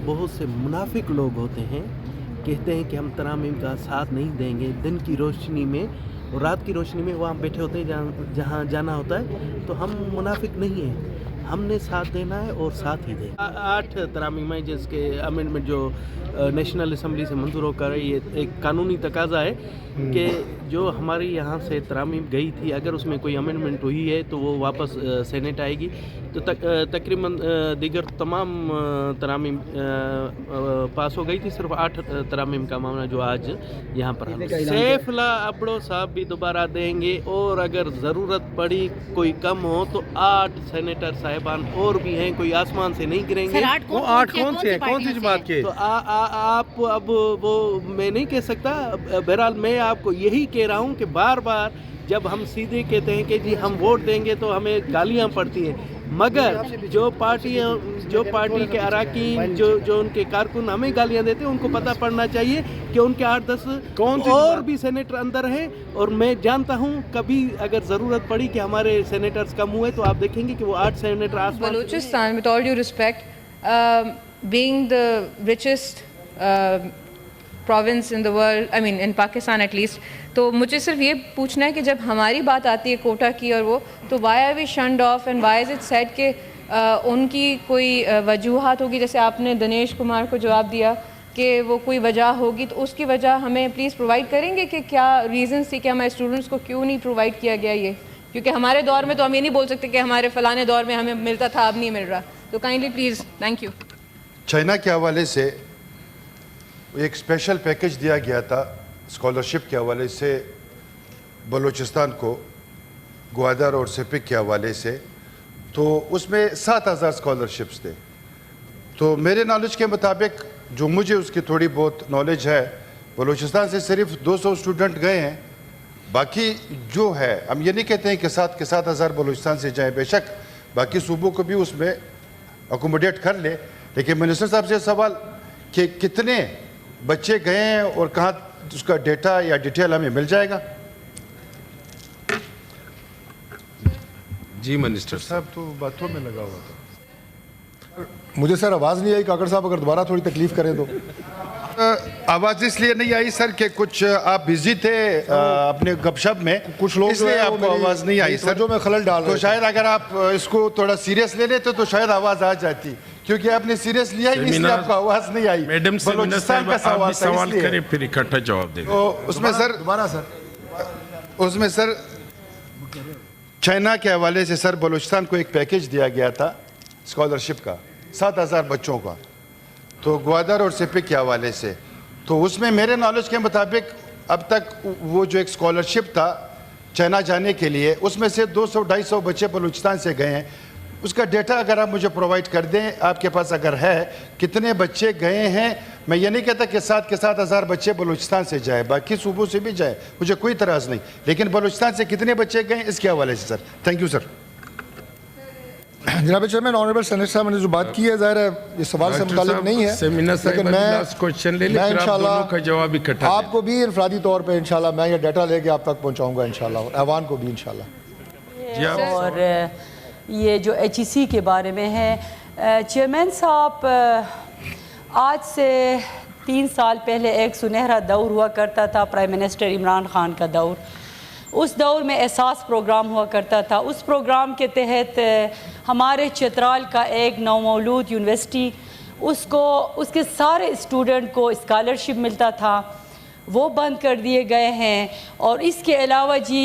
بہت سے منافق لوگ ہوتے ہیں، کہتے ہیں کہ ہم ترامیم کا ساتھ نہیں دیں گے، دن کی روشنی میں اور رات کی روشنی میں وہاں بیٹھے ہوتے ہیں جہاں جانا ہوتا ہے، تو ہم منافق نہیں ہیں، ہم نے ساتھ دینا ہے اور ساتھ ہی دیں۔ 8 ترامیم ہیں جس کے امینڈمنٹ جو نیشنل اسمبلی سے منظور ہو کر یہ ایک قانونی تقاضا ہے کہ جو ہماری یہاں سے ترامیم گئی تھی اگر اس میں کوئی امینڈمنٹ ہوئی ہے تو وہ واپس سینیٹ آئے گی، تو تقریباً دیگر تمام ترامیم پاس ہو گئی تھی، صرف 8 ترامیم کا معاملہ جو آج یہاں پر ہے۔ سیف اللہ ابڑو صاحب بھی دوبارہ دیں گے، اور اگر ضرورت پڑی کوئی کم ہو تو 8 سینیٹر صاحبان اور بھی ہیں، کوئی آسمان سے نہیں گریں گے۔ وہ 8 کون سے ہیں، کون سی جماعت کے؟ تو آپ اب وہ میں نہیں کہہ سکتا، بہرحال میں آپ کو یہی کہہ رہا ہوں کہ بار بار جب ہم سیدھے کہتے ہیں کہ جی ہم ووٹ دیں گے تو ہمیں گالیاں پڑتی ہیں، مگر جو پارٹی کے اراکین جو ان کے کارکن ہمیں گالیاں دیتے ہیں، ان کو پتہ پڑنا چاہیے کہ ان کے 8-10 اور بھی سینیٹر اندر ہیں، اور میں جانتا ہوں کبھی اگر ضرورت پڑی کہ ہمارے سینیٹرز کم ہوئے تو آپ دیکھیں گے کہ وہ 8 سینیٹر آسمان۔ Balochistan with all due respect being the richest province in the world, I mean in Pakistan at least, تو مجھے صرف یہ پوچھنا ہے کہ جب ہماری بات آتی ہے کوٹا کی اور وہ، تو why are we shunned off and why is it said کہ ان کی کوئی وجوہات ہوگی، جیسے آپ نے دنیش کمار کو جواب دیا کہ وہ کوئی وجہ ہوگی، تو اس کی وجہ ہمیں پلیز پرووائڈ کریں گے کہ کیا ریزنس تھی کہ ہمارے اسٹوڈنٹس کو کیوں نہیں پرووائڈ کیا گیا یہ، کیونکہ ہمارے دور میں تو ہم یہ نہیں بول سکتے کہ ہمارے فلانے دور میں ہمیں ملتا تھا اب نہیں مل رہا، تو kindly please thank you. China کے حوالے سے ایک اسپیشل پیکج دیا گیا تھا اسکالرشپ کے حوالے سے بلوچستان کو، گوادر اور سپک کے حوالے سے، تو اس میں 7,000 اسکالرشپس تھے۔ تو میرے نالج کے مطابق، جو مجھے اس کی تھوڑی بہت نالج ہے، بلوچستان سے صرف 200 اسٹوڈنٹ گئے ہیں، باقی جو ہے ہم یہ نہیں کہتے ہیں کہ 7,000 بلوچستان سے جائیں، بے شک باقی صوبوں کو بھی اس میں اکوموڈیٹ کر لے، لیکن منسٹر صاحب سے سوال کہ کتنے بچے گئے ہیں اور کہاں اس کا ڈیٹا یا ڈیٹیل ہمیں مل جائے گا؟ جی منسٹر صاحب تو باتوں میں لگا ہوا تھا۔ مجھے سر آواز نہیں آئی، کاکڑ صاحب اگر دوبارہ تھوڑی تکلیف کریں تو۔ آواز اس لیے نہیں آئی سر کہ کچھ آپ بزی تھے اپنے گپ شپ میں، کچھ لوگ اس لیے آپ کو آواز نہیں آئی سر، جو میں خلل ڈال رہا تو شاید اگر آپ اس کو تھوڑا سیریس لے لیتے تو شاید آواز آ جاتی، کیونکہ آپ نے سیریس لیا ہی، اس لیے آپ کو آواز نہیں آئی۔ میڈم بلوچستان کا سوال کریں پھر اکٹھا جواب دیں۔ اس میں سر دوبارہ سر اس میں سر چائنا کے حوالے سے سر بلوچستان کو ایک پیکج دیا گیا تھا اسکالرشپ کا 7,000 بچوں کا، تو گوادر اور سپک کے حوالے سے، تو اس میں میرے نالج کے مطابق اب تک وہ جو ایک اسکالرشپ تھا چائنا جانے کے لیے، اس میں سے 200-250 بچے بلوچستان سے گئے ہیں۔ اس کا ڈیٹا اگر آپ مجھے پرووائڈ کر دیں، آپ کے پاس اگر ہے کتنے بچے گئے ہیں، میں یہ نہیں کہتا کہ 7,000 بچے بلوچستان سے جائے، باقی صوبوں سے بھی جائے، مجھے کوئی اعتراض نہیں، لیکن بلوچستان سے کتنے بچے گئے اس کے حوالے سے سر۔ Thank you sir. جناب چیئرمین، آنریبل سینیٹر صاحب نے جو بات کی ہے ظاہر ہے یہ سوال سے متعلق نہیں ہے، لیکن میں انشاءاللہ آپ کو بھی انفرادی طور پہ انشاءاللہ میں یہ ڈیٹا لے کے آپ تک پہنچاؤں گا انشاءاللہ، اور ایوان کو بھی انشاءاللہ۔ اور یہ جو HEC کے بارے میں ہے، چیئرمین صاحب، آج سے 3 سال پہلے ایک سنہرا دور ہوا کرتا تھا، پرائم منسٹر عمران خان کا دور۔ اس دور میں احساس پروگرام ہوا کرتا تھا، اس پروگرام کے تحت ہمارے چترال کا ایک نومولود یونیورسٹی، اس کے سارے اسٹوڈنٹ کو اسکالرشپ ملتا تھا، وہ بند کر دیے گئے ہیں۔ اور اس کے علاوہ جی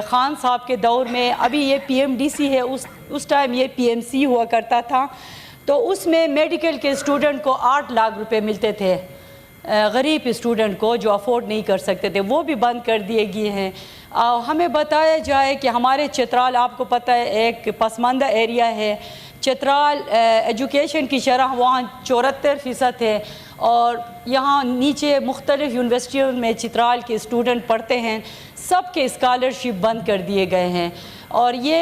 خان صاحب کے دور میں، ابھی یہ PMDC ہے، اس ٹائم یہ PMC ہوا کرتا تھا، تو اس میں میڈیکل کے اسٹوڈنٹ کو 8 لاکھ روپے ملتے تھے، غریب اسٹوڈنٹ کو جو افورڈ نہیں کر سکتے تھے، وہ بھی بند کر دیے گئے ہیں۔ ہمیں بتایا جائے کہ ہمارے چترال، آپ کو پتہ ہے ایک پسماندہ ایریا ہے، چترال ایجوکیشن کی شرح وہاں 74% ہے، اور یہاں نیچے مختلف یونیورسٹیوں میں چترال کے اسٹوڈنٹ پڑھتے ہیں، سب کے اسکالرشپ بند کر دیے گئے ہیں۔ اور یہ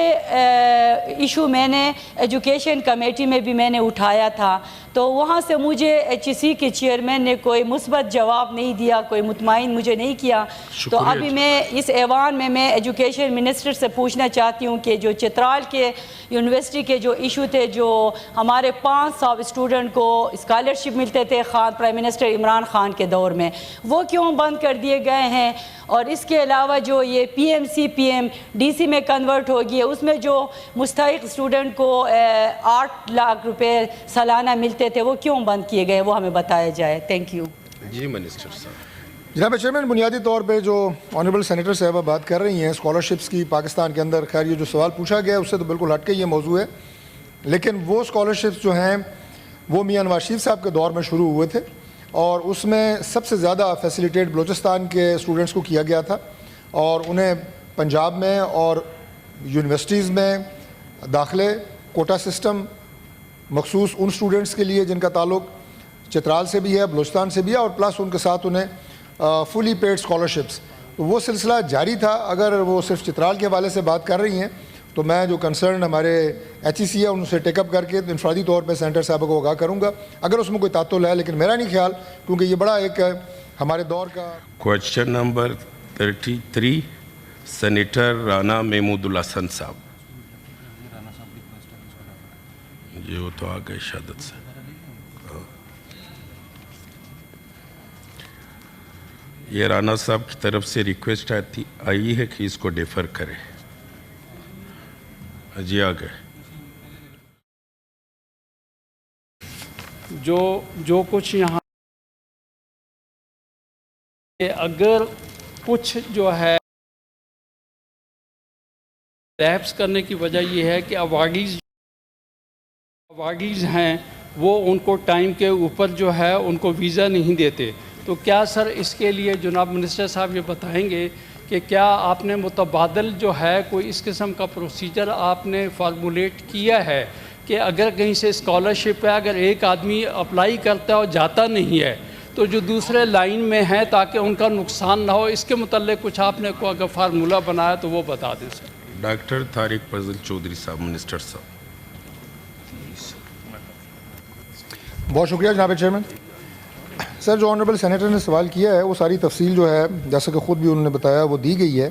ایشو میں نے ایجوکیشن کمیٹی میں بھی میں نے اٹھایا تھا، تو تو وہاں سے مجھے HEC کے چیئرمین نے کوئی مثبت جواب نہیں دیا, کوئی مطمئن مجھے نہیں کیا. تو ابھی میں اس ایوان میں ایجوکیشن منسٹر سے پوچھنا چاہتی ہوں کہ جو چترال کے یونیورسٹی کے جو ایشو تھے, جو ہمارے 500 اسٹوڈنٹ کو اسکالرشپ ملتے تھے پرائم منسٹر عمران خان کے دور میں, وہ کیوں بند کر دیے گئے ہیں؟ اور اس کے علاوہ جو یہ PMC میں کنورٹ ہوگی ہے, اس میں جو مستحق اسٹوڈنٹ کو 8 لاکھ روپے سالانہ ملتے تھے, وہ کیوں بند کیے گئے, وہ ہمیں بتایا جائے. Thank you. جی منسٹر صاحب. جناب چیئرمین, بنیادی طور پہ جو آنریبل سینیٹر صاحبہ بات کر رہی ہیں اسکالرشپس کی پاکستان کے اندر, خیر یہ جو سوال پوچھا گیا ہے اس سے تو بالکل ہٹ کے یہ موضوع ہے, لیکن وہ اسکالرشپس جو ہیں وہ میاں نواز شریف صاحب کے دور میں شروع ہوئے تھے, اور اس میں سب سے زیادہ فیسیلیٹیٹ بلوچستان کے اسٹوڈنٹس کو کیا گیا تھا, اور انہیں پنجاب میں اور یونیورسٹیز میں داخلے کوٹا سسٹم مخصوص ان اسٹوڈنٹس کے لیے جن کا تعلق چترال سے بھی ہے, بلوچستان سے بھی ہے, اور پلس ان کے ساتھ انہیں فلی پیڈ اسکالرشپس. تو وہ سلسلہ جاری تھا. اگر وہ صرف چترال کے حوالے سے بات کر رہی ہیں تو میں جو کنسرن ہمارے HEC ہے ان سے ٹیک اپ کر کے انفرادی طور پہ سینٹر صاحب کو آگاہ کروں گا اگر اس میں کوئی تعطل ہے, لیکن میرا نہیں خیال, کیونکہ یہ بڑا ایک ہمارے دور کا. Question number 33 senator Rana Mahmood ul-Hassan Sahib. یہ وہ تو آ گئے شہادت سے. یہ رانا صاحب کی طرف سے ریکویسٹ آئی ہے کہ اس کو ڈیفر کرے. جی آ گئے. جو کچھ یہاں اگر کچھ جو ہے لیپس کرنے کی وجہ یہ ہے کہ اوارڈیز ہیں وہ ان کو ٹائم کے اوپر جو ہے ان کو ویزا نہیں دیتے. تو کیا سر اس کے لیے جناب منسٹر صاحب یہ بتائیں گے کہ کیا آپ نے متبادل جو ہے کوئی اس قسم کا پروسیجر آپ نے فارمولیٹ کیا ہے کہ اگر کہیں سے اسکالرشپ ہے, اگر ایک آدمی اپلائی کرتا ہے اور جاتا نہیں ہے تو جو دوسرے لائن میں ہیں تاکہ ان کا نقصان نہ ہو, اس کے متعلق کچھ آپ نے کوئی اگر فارمولہ بنایا تو وہ بتا دیں سر. ڈاکٹر طارق فضل چودھری صاحب, منسٹر صاحب. بہت شکریہ جناب چیئرمین. سر, جو آنریبل سینیٹر نے سوال کیا ہے وہ ساری تفصیل جو ہے جیسا کہ خود بھی انہوں نے بتایا وہ دی گئی ہے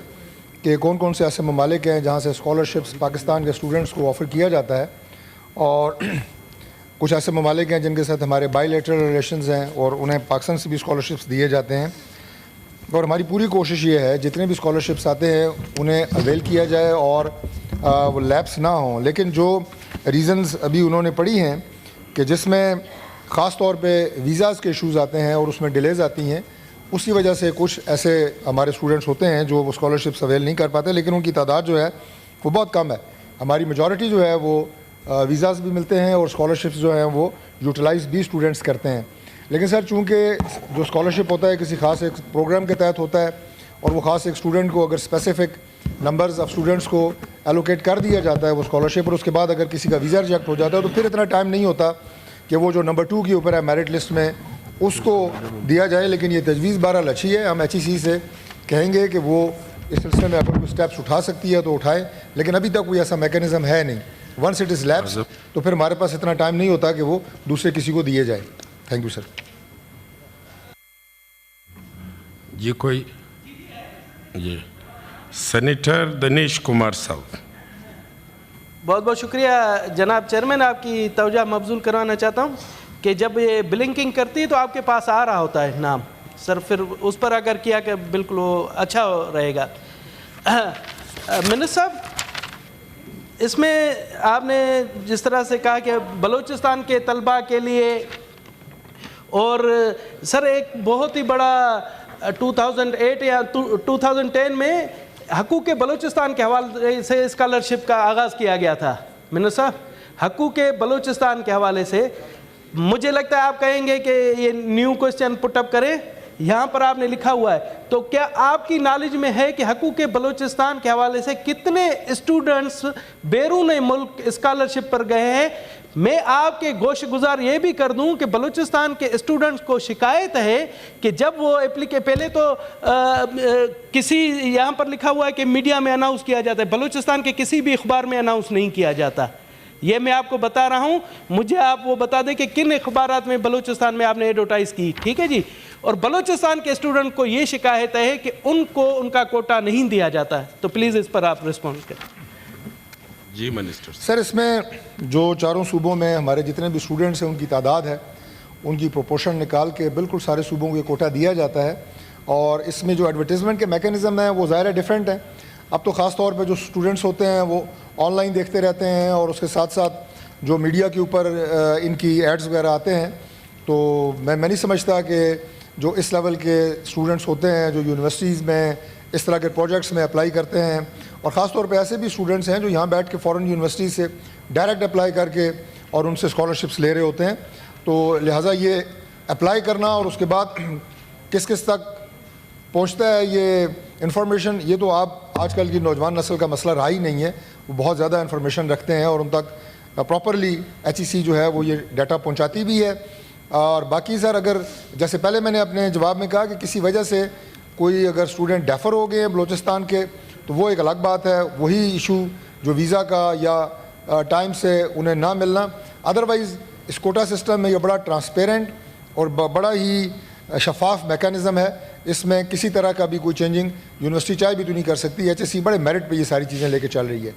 کہ کون کون سے ایسے ممالک ہیں جہاں سے اسکالرشپس پاکستان کے اسٹوڈنٹس کو آفر کیا جاتا ہے, اور کچھ ایسے ممالک ہیں جن کے ساتھ ہمارے بائی لیٹرل ریلیشنز ہیں اور انہیں پاکستان سے بھی اسکالرشپس دیے جاتے ہیں. اور ہماری پوری کوشش یہ ہے جتنے بھی اسکالرشپس آتے ہیں انہیں اویل کیا جائے اور وہ لیپس نہ ہوں. لیکن جو ریزنز ابھی انہوں نے پڑھی ہیں کہ جس میں خاص طور پہ ویزاز کے ایشوز آتے ہیں اور اس میں ڈیلیز آتی ہیں, اسی وجہ سے کچھ ایسے ہمارے اسٹوڈنٹس ہوتے ہیں جو وہ اسکالرشپس اویل نہیں کر پاتے, لیکن ان کی تعداد جو ہے وہ بہت کم ہے. ہماری میجورٹی جو ہے وہ ویزاز بھی ملتے ہیں اور اسکالرشپس جو ہیں وہ یوٹیلائز بھی اسٹوڈنٹس کرتے ہیں. لیکن سر, چونکہ جو اسکالرشپ ہوتا ہے کسی خاص ایک پروگرام کے تحت ہوتا ہے اور وہ خاص ایک اسٹوڈنٹ کو اگر اسپیسیفک نمبرز آف اسٹوڈنٹس کو ایلوکیٹ کر دیا جاتا ہے وہ اسکالرشپ, اور اس کے بعد اگر کسی کا ویزا ریجیکٹ ہو جاتا ہے تو پھر اتنا ٹائم نہیں ہوتا کہ وہ جو نمبر 2 کے اوپر ہے میرٹ لسٹ میں اس کو دیا جائے. لیکن یہ تجویز بہرحال اچھی ہے. ہم HEC سے کہیں گے کہ وہ اس سلسلے میں اگر کوئی اسٹیپس اٹھا سکتی ہے تو اٹھائے, لیکن ابھی تک کوئی ایسا میکینزم ہے نہیں. ونس اٹ از لیپس تو پھر ہمارے پاس اتنا ٹائم نہیں ہوتا کہ وہ دوسرے کسی کو دیے جائے. Thank you sir. جی کوئی جی سینیٹر دنیش کمار صاحب. بہت بہت شکریہ جناب چیئرمین. آپ کی توجہ مبذول کروانا چاہتا ہوں کہ جب یہ بلنکنگ کرتی ہے تو آپ کے پاس آ رہا ہوتا ہے نام سر, پھر اس پر اگر کیا کہ بالکل وہ اچھا رہے گا. منسٹر صاحب, اس میں آپ نے جس طرح سے کہا کہ بلوچستان کے طلباء کے لیے, اور سر ایک بہت ہی بڑا 2008 یا 2010 میں حقوق بلوچستان کے حوالے سے اسکالرشپ کا آغاز کیا گیا تھا. منسٹر صاحب, حقوق بلوچستان کے حوالے سے مجھے لگتا ہے آپ کہیں گے کہ یہ نیو کوسچن پٹ اپ کریں, یہاں پر آپ نے لکھا ہوا ہے, تو کیا آپ کی نالج میں ہے کہ حقوق بلوچستان کے حوالے سے کتنے اسٹوڈنٹس بیرون ملک اسکالرشپ پر گئے ہیں؟ میں آپ کے گوش گزار یہ بھی کر دوں کہ بلوچستان کے اسٹوڈنٹس کو شکایت ہے کہ جب وہ پہلے تو کسی یہاں پر لکھا ہوا ہے کہ میڈیا میں اناؤنس کیا جاتا ہے, بلوچستان کے کسی بھی اخبار میں اناؤنس نہیں کیا جاتا. یہ میں آپ کو بتا رہا ہوں. مجھے آپ وہ بتا دیں کہ کن اخبارات میں بلوچستان میں آپ نے ایڈورٹائز کی. ٹھیک ہے جی. اور بلوچستان کے اسٹوڈنٹ کو یہ شکایت ہے کہ ان کو ان کا کوٹا نہیں دیا جاتا ہے. تو پلیز اس پر آپ رسپونڈ کریں. جی منسٹر. سر اس میں جو چاروں صوبوں میں ہمارے جتنے بھی اسٹوڈنٹس ہیں ان کی تعداد ہے, ان کی پروپورشن نکال کے بالکل سارے صوبوں کو یہ کوٹا دیا جاتا ہے. اور اس میں جو ایڈورٹیزمنٹ کے میکینزم ہیں وہ ظاہر ہے ڈیفرنٹ ہیں. اب تو خاص طور پہ جو اسٹوڈنٹس ہوتے ہیں وہ آن لائن دیکھتے رہتے ہیں, اور اس کے ساتھ ساتھ جو میڈیا کے اوپر ان کی ایڈز وغیرہ آتے ہیں. تو میں نہیں سمجھتا کہ جو اس لیول کے اسٹوڈنٹس ہوتے ہیں جو یونیورسٹیز میں اس طرح کے پروجیکٹس میں اپلائی کرتے ہیں, اور خاص طور پہ ایسے بھی اسٹوڈنٹس ہیں جو یہاں بیٹھ کے فورن یونیورسٹی سے ڈائریکٹ اپلائی کر کے اور ان سے اسکالرشپس لے رہے ہوتے ہیں. تو لہٰذا یہ اپلائی کرنا اور اس کے بعد کس کس تک پہنچتا ہے یہ انفارمیشن, یہ تو آپ آج کل کی نوجوان نسل کا مسئلہ رہا ہی نہیں ہے. وہ بہت زیادہ انفارمیشن رکھتے ہیں اور ان تک پراپرلی HEC جو ہے وہ یہ ڈیٹا پہنچاتی بھی ہے. اور باقی سر اگر جیسے پہلے میں نے اپنے جواب میں کہا کہ کسی وجہ سے کوئی اگر اسٹوڈنٹ ڈیفر ہو گئے ہیں بلوچستان کے تو وہ ایک الگ بات ہے, وہی ایشو جو ویزا کا یا ٹائم سے انہیں نہ ملنا. ادروائز اس کوٹا سسٹم میں یہ بڑا ٹرانسپیرنٹ اور بڑا ہی شفاف میکانزم ہے. اس میں کسی طرح کا بھی کوئی چینجنگ یونیورسٹی چاہے بھی تو نہیں کر سکتی. HEC بڑے میرٹ پہ یہ ساری چیزیں لے کے چل رہی ہے.